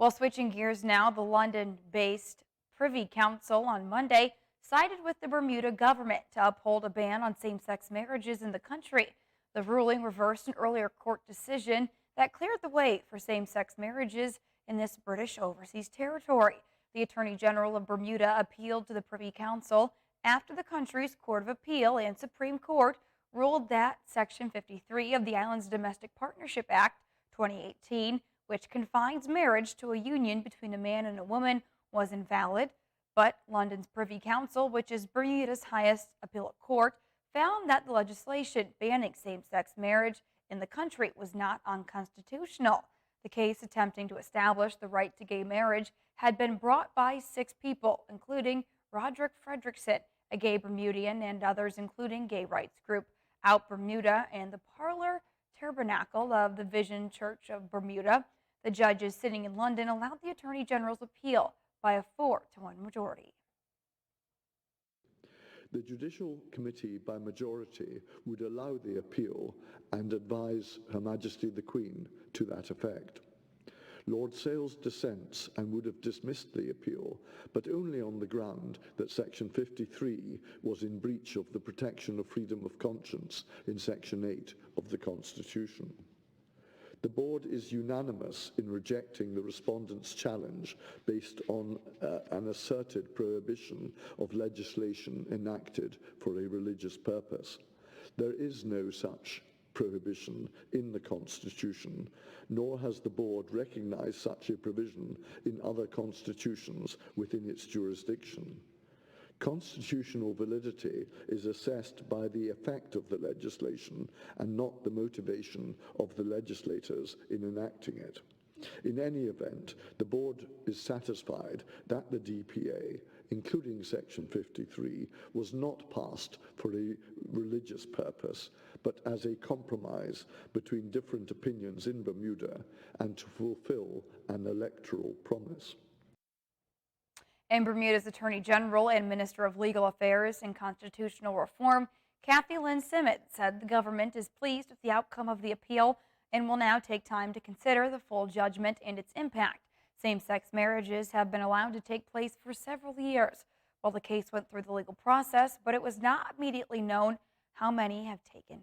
Well, switching gears now, the London-based Privy Council on Monday sided with the Bermuda government to uphold a ban on same-sex marriages in the country. The ruling reversed an earlier court decision that cleared the way for same-sex marriages in this British overseas territory. The Attorney General of Bermuda appealed to the Privy Council after the country's Court of Appeal and Supreme Court ruled that Section 53 of the island's Domestic Partnership Act 2018, which confines marriage to a union between a man and a woman, was invalid. But London's Privy Council, which is Bermuda's highest appellate court, found that the legislation banning same-sex marriage in the country was not unconstitutional. The case attempting to establish the right to gay marriage had been brought by 6 people, including Roderick Fredrickson, a gay Bermudian, and others, including gay rights group Out Bermuda and the Parlor Tabernacle of the Vision Church of Bermuda. The judges sitting in London allowed the Attorney General's appeal by a 4-1 majority. The Judicial Committee, by majority, would allow the appeal and advise Her Majesty the Queen to that effect. Lord Sales dissents and would have dismissed the appeal, but only on the ground that Section 53 was in breach of the protection of freedom of conscience in Section 8 of the Constitution. The board is unanimous in rejecting the respondents' challenge based on an asserted prohibition of legislation enacted for a religious purpose. There is no such prohibition in the Constitution, nor has the board recognized such a provision in other constitutions within its jurisdiction. Constitutional validity is assessed by the effect of the legislation and not the motivation of the legislators in enacting it. In any event, the board is satisfied that the DPA, including Section 53, was not passed for a religious purpose, but as a compromise between different opinions in Bermuda and to fulfill an electoral promise. And Bermuda's Attorney General and Minister of Legal Affairs and Constitutional Reform, Kathy Lynn Simmons, said the government is pleased with the outcome of the appeal and will now take time to consider the full judgment and its impact. Same-sex marriages have been allowed to take place for several years. Well, the case went through the legal process, but it was not immediately known how many have taken